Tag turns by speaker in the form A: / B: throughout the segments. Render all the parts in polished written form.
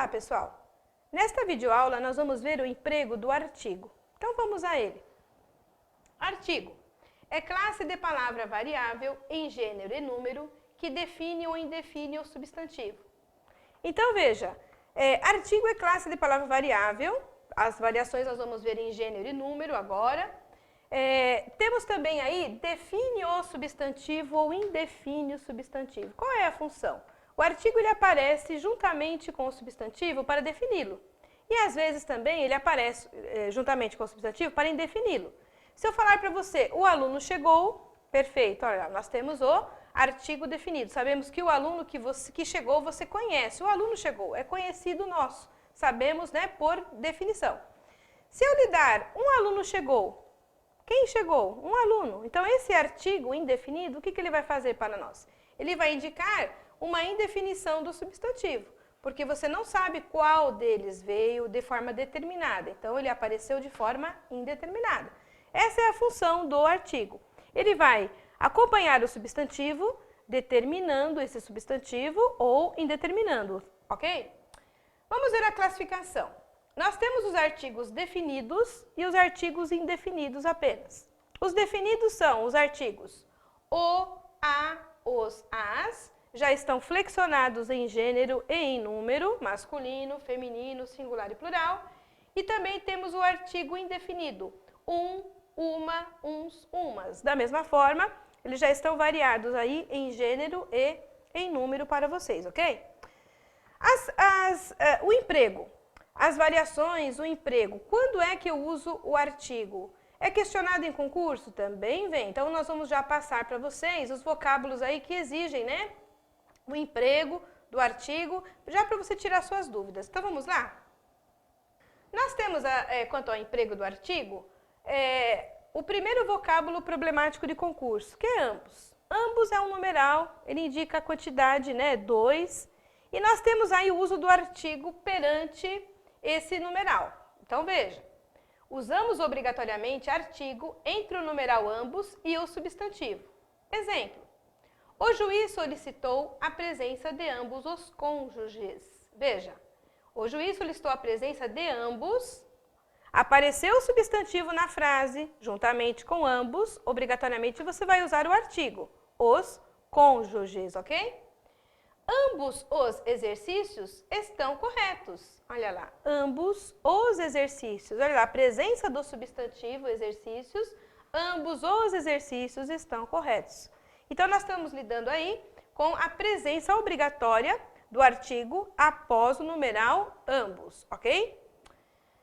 A: Olá, pessoal! Nesta videoaula, nós vamos ver o emprego do artigo. Então, vamos a ele. Artigo é classe de palavra variável em gênero e número que define ou indefine o substantivo. Então, veja, artigo é classe de palavra variável. As variações nós vamos ver em gênero e número agora. Temos também aí, define o substantivo ou indefine o substantivo. Qual é a função? O artigo ele aparece juntamente com o substantivo para defini-lo. E às vezes também ele aparece juntamente com o substantivo para indefini-lo. Se eu falar para você, o aluno chegou, perfeito, olha, nós temos o artigo definido. Sabemos que o aluno que chegou você conhece. O aluno chegou, é conhecido nosso. Sabemos, né, por definição. Se eu lhe dar um aluno chegou, quem chegou? Um aluno. Então, esse artigo indefinido, o que ele vai fazer para nós? Ele vai indicar uma indefinição do substantivo, porque você não sabe qual deles veio de forma determinada. Então, ele apareceu de forma indeterminada. Essa é a função do artigo. Ele vai acompanhar o substantivo, determinando esse substantivo ou indeterminando, ok? Vamos ver a classificação. Nós temos os artigos definidos e os artigos indefinidos apenas. Os definidos são os artigos o, a, os, as, já estão flexionados em gênero e em número, masculino, feminino, singular e plural. E também temos o artigo indefinido, um, uma, uns, umas. Da mesma forma, eles já estão variados aí em gênero e em número para vocês, ok? O emprego. As variações, o emprego. Quando é que eu uso o artigo? É questionado em concurso? Também vem. Então, nós vamos já passar para vocês os vocábulos aí que exigem, né? O emprego do artigo, já para você tirar suas dúvidas. Então, vamos lá? Nós temos, quanto ao emprego do artigo, o primeiro vocábulo problemático de concurso, que é ambos. Ambos é um numeral, ele indica a quantidade, né? 2. E nós temos aí o uso do artigo perante esse numeral. Então, veja, usamos obrigatoriamente artigo entre o numeral ambos e o substantivo. Exemplo, o juiz solicitou a presença de ambos os cônjuges. Veja, o juiz solicitou a presença de ambos, apareceu o substantivo na frase, juntamente com ambos, obrigatoriamente você vai usar o artigo, os cônjuges, ok? Ambos os exercícios estão corretos. Olha lá, ambos os exercícios. Olha lá, a presença do substantivo exercícios, ambos os exercícios estão corretos. Então, nós estamos lidando aí com a presença obrigatória do artigo após o numeral ambos, ok?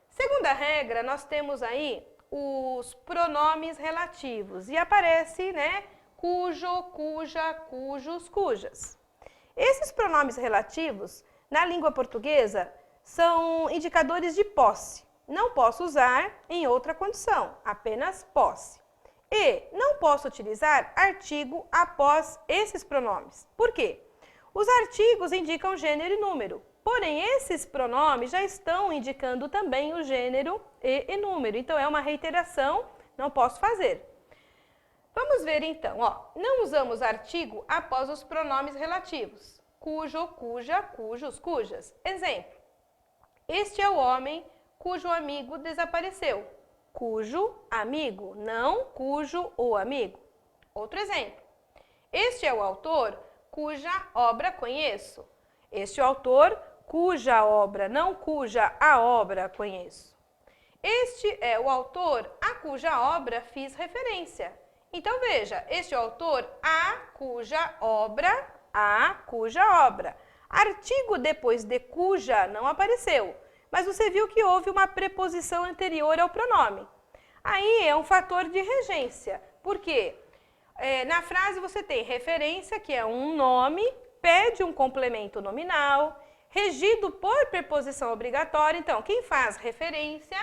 A: Segunda regra, nós temos aí os pronomes relativos. E aparece, né, cujo, cuja, cujos, cujas. Esses pronomes relativos, na língua portuguesa, são indicadores de posse. Não posso usar em outra condição, apenas posse. E não posso utilizar artigo após esses pronomes. Por quê? Os artigos indicam gênero e número, porém esses pronomes já estão indicando também o gênero e número. Então, é uma reiteração, não posso fazer. Vamos ver então, não usamos artigo após os pronomes relativos, cujo, cuja, cujos, cujas. Exemplo, este é o homem cujo amigo desapareceu, cujo amigo, não cujo o amigo. Outro exemplo, este é o autor cuja obra conheço, este é o autor cuja obra, não cuja a obra conheço. Este é o autor a cuja obra fiz referência. Então, veja, este é o autor a cuja obra, Artigo depois de cuja não apareceu, mas você viu que houve uma preposição anterior ao pronome. Aí é um fator de regência, porque na frase você tem referência, que é um nome, pede um complemento nominal, regido por preposição obrigatória. Então, quem faz referência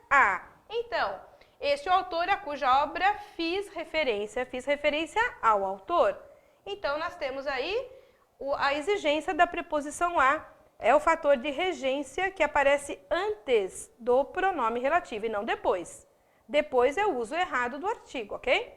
A: a. Então, este é o autor a cuja obra fiz referência ao autor. Então, nós temos aí a exigência da preposição a, é o fator de regência que aparece antes do pronome relativo e não depois. Depois é o uso errado do artigo, ok?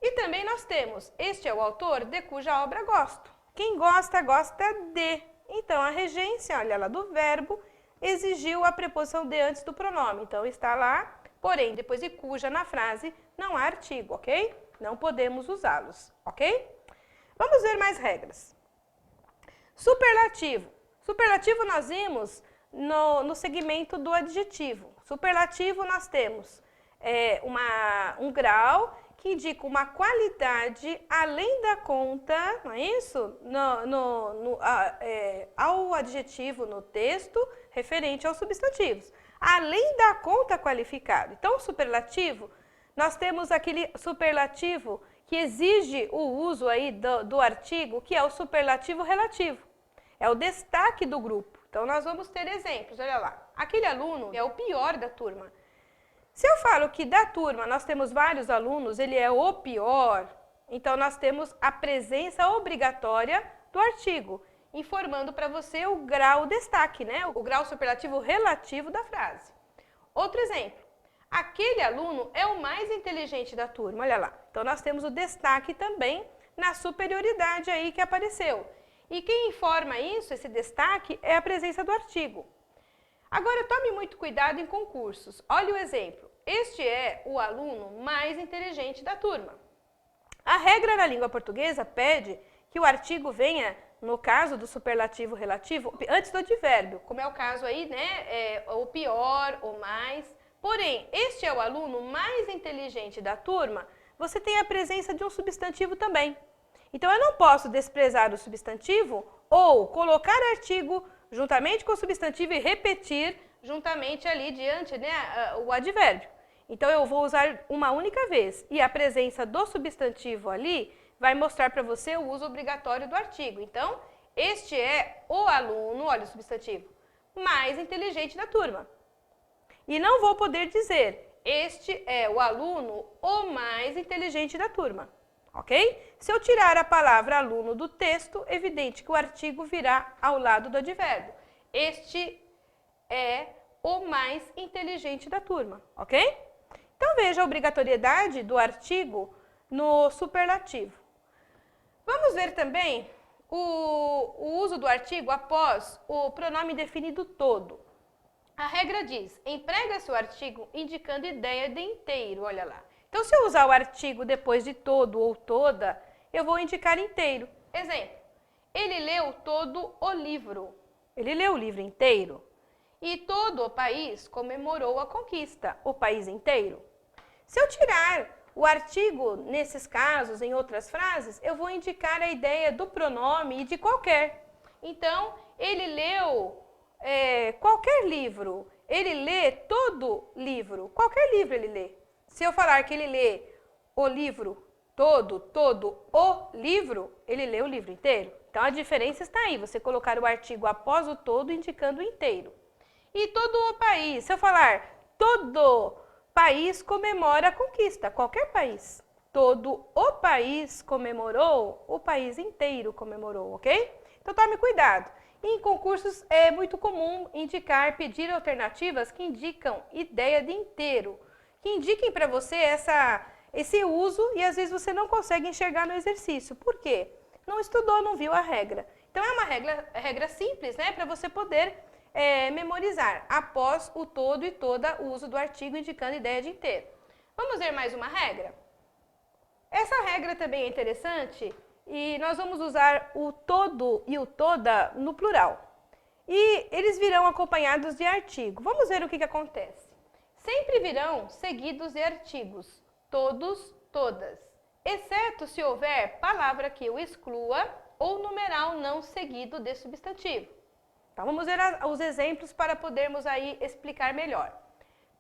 A: E também nós temos, este é o autor de cuja obra gosto. Quem gosta, gosta de. Então, a regência, olha lá, do verbo, exigiu a preposição de antes do pronome. Então, está lá, porém, depois de cuja na frase, não há artigo, ok? Não podemos usá-los, ok? Vamos ver mais regras. Superlativo. Superlativo nós vimos no segmento do adjetivo. Superlativo nós temos um grau que indica uma qualidade além da conta, não é isso? Ao adjetivo no texto referente aos substantivos. Além da conta qualificada. Então, o superlativo, nós temos aquele superlativo que exige o uso aí do artigo, que é o superlativo relativo. É o destaque do grupo. Então, nós vamos ter exemplos, olha lá. Aquele aluno é o pior da turma. Se eu falo que da turma nós temos vários alunos, ele é o pior, então nós temos a presença obrigatória do artigo, informando para você o grau, o destaque, né? O grau superlativo relativo da frase. Outro exemplo. Aquele aluno é o mais inteligente da turma, olha lá. Então, nós temos o destaque também na superioridade aí que apareceu. E quem informa isso, esse destaque, é a presença do artigo. Agora, tome muito cuidado em concursos. Olha o exemplo. Este é o aluno mais inteligente da turma. A regra na língua portuguesa pede que o artigo venha, no caso do superlativo relativo, antes do advérbio, como é o caso aí, né? O pior, o mais. Porém, este é o aluno mais inteligente da turma, você tem a presença de um substantivo também. Então, eu não posso desprezar o substantivo ou colocar artigo juntamente com o substantivo e repetir juntamente ali diante, né, o advérbio. Então, eu vou usar uma única vez e a presença do substantivo ali vai mostrar para você o uso obrigatório do artigo. Então, este é o aluno, olha o substantivo, mais inteligente da turma. E não vou poder dizer, este é o aluno o mais inteligente da turma, ok? Se eu tirar a palavra aluno do texto, é evidente que o artigo virá ao lado do advérbio. Este é o mais inteligente da turma, ok? Então, veja a obrigatoriedade do artigo no superlativo. Vamos ver também o uso do artigo após o pronome definido todo. A regra diz, emprega-se o artigo indicando ideia de inteiro, olha lá. Então, se eu usar o artigo depois de todo ou toda, eu vou indicar inteiro. Exemplo, ele leu todo o livro. Ele leu o livro inteiro. E todo o país comemorou a conquista, o país inteiro. Se eu tirar o artigo nesses casos, em outras frases, eu vou indicar a ideia do pronome e de qualquer. Então, ele leu qualquer livro, ele lê todo livro, qualquer livro ele lê. Se eu falar que ele lê o livro todo o livro, ele lê o livro inteiro. Então, a diferença está aí, você colocar o artigo após o todo, indicando o inteiro. E todo o país, se eu falar todo país comemora a conquista, qualquer país. Todo o país comemorou, o país inteiro comemorou, ok? Então, tome cuidado. Em concursos é muito comum pedir alternativas que indicam ideia de inteiro, que indiquem para você esse uso e às vezes você não consegue enxergar no exercício. Por quê? Não estudou, não viu a regra. Então, é uma regra simples, né, para você poder memorizar. Após o todo e toda, o uso do artigo indicando ideia de inteiro. Vamos ver mais uma regra? Essa regra também é interessante. E nós vamos usar o todo e o toda no plural. E eles virão acompanhados de artigo. Vamos ver o que acontece. Sempre virão seguidos de artigos. Todos, todas. Exceto se houver palavra que o exclua ou numeral não seguido de substantivo. Então, vamos ver os exemplos para podermos aí explicar melhor.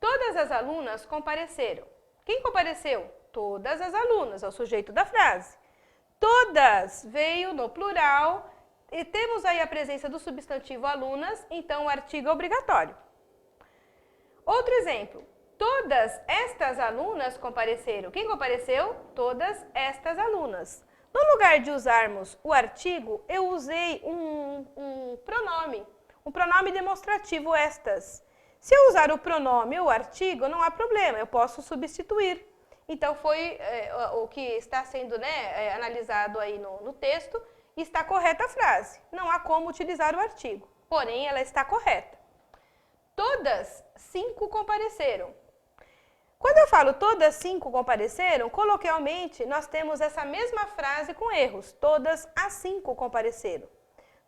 A: Todas as alunas compareceram. Quem compareceu? Todas as alunas, é o sujeito da frase. Todas veio no plural e temos aí a presença do substantivo alunas, então o artigo é obrigatório. Outro exemplo, todas estas alunas compareceram. Quem compareceu? Todas estas alunas. No lugar de usarmos o artigo, eu usei um pronome demonstrativo estas. Se eu usar o pronome ou o artigo, não há problema, eu posso substituir. Então, foi o que está sendo analisado aí no texto está correta a frase. Não há como utilizar o artigo, porém ela está correta. Todas 5 compareceram. Quando eu falo todas 5 compareceram, coloquialmente nós temos essa mesma frase com erros. Todas as 5 compareceram.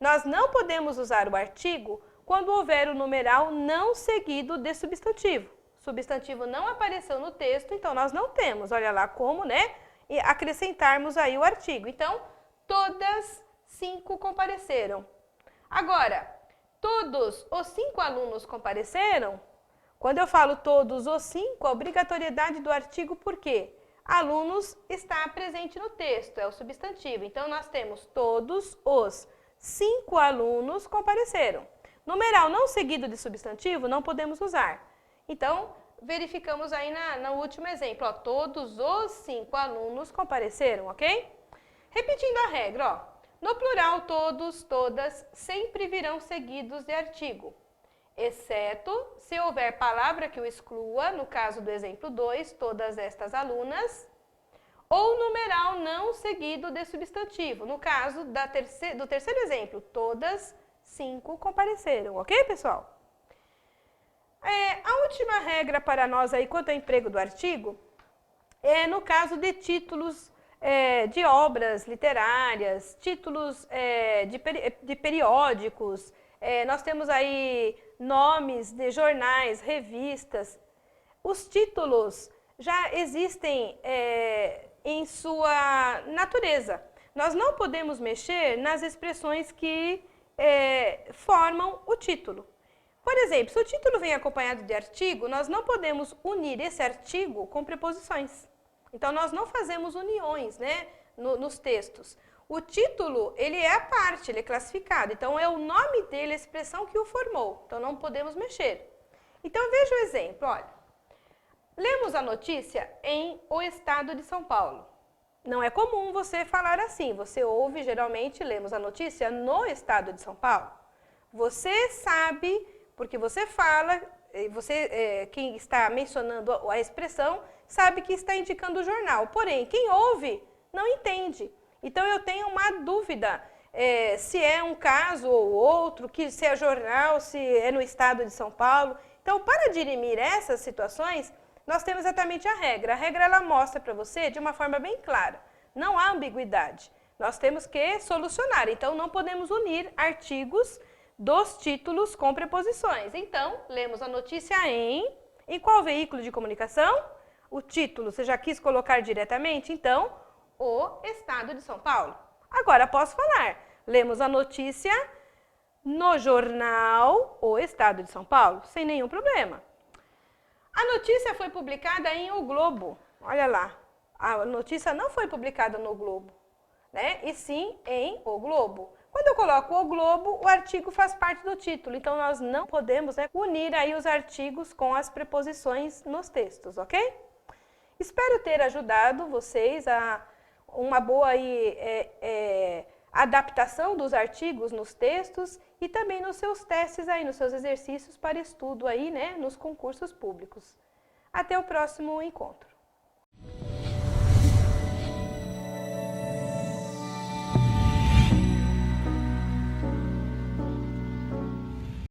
A: Nós não podemos usar o artigo quando houver o numeral não seguido de substantivo. Substantivo não apareceu no texto, então nós não temos. Olha lá como, né? E acrescentarmos aí o artigo. Então, todas 5 compareceram. Agora, todos os 5 alunos compareceram? Quando eu falo todos os 5, a obrigatoriedade do artigo, por quê? Alunos está presente no texto, é o substantivo. Então, nós temos todos os 5 alunos compareceram. Numeral não seguido de substantivo, não podemos usar. Então, verificamos aí no último exemplo, ó, todos os 5 alunos compareceram, ok? Repetindo a regra, ó, no plural todos, todas, sempre virão seguidos de artigo, exceto se houver palavra que o exclua, no caso do exemplo 2, todas estas alunas, ou numeral não seguido de substantivo, no caso do terceiro exemplo, todas 5 compareceram, ok, pessoal? A última regra para nós aí quanto ao emprego do artigo é no caso de títulos de obras literárias, títulos de periódicos, nós temos aí nomes de jornais, revistas. Os títulos já existem em sua natureza. Nós não podemos mexer nas expressões que formam o título. Por exemplo, se o título vem acompanhado de artigo, nós não podemos unir esse artigo com preposições. Então, nós não fazemos uniões, né, nos textos. O título, ele é a parte, ele é classificado. Então, é o nome dele, a expressão que o formou. Então, não podemos mexer. Então, veja o exemplo, olha. Lemos a notícia em O Estado de São Paulo. Não é comum você falar assim. Você ouve, geralmente, lemos a notícia no Estado de São Paulo. Você sabe... Porque você fala, quem está mencionando a expressão, sabe que está indicando o jornal. Porém, quem ouve não entende. Então, eu tenho uma dúvida se é um caso ou outro, se é jornal, se é no Estado de São Paulo. Então, para dirimir essas situações, nós temos exatamente a regra. A regra ela mostra para você de uma forma bem clara. Não há ambiguidade. Nós temos que solucionar. Então, não podemos unir artigos dos títulos com preposições. Então, lemos a notícia em qual veículo de comunicação? O título, você já quis colocar diretamente? Então, O Estado de São Paulo. Agora, posso falar. Lemos a notícia no jornal O Estado de São Paulo, sem nenhum problema. A notícia foi publicada em O Globo. Olha lá, a notícia não foi publicada no Globo, né? E sim em O Globo. Quando eu coloco O Globo, o artigo faz parte do título, então nós não podemos, né, unir aí os artigos com as preposições nos textos, ok? Espero ter ajudado vocês a uma boa aí, adaptação dos artigos nos textos e também nos seus testes aí, nos seus exercícios para estudo aí, né, nos concursos públicos. Até o próximo encontro.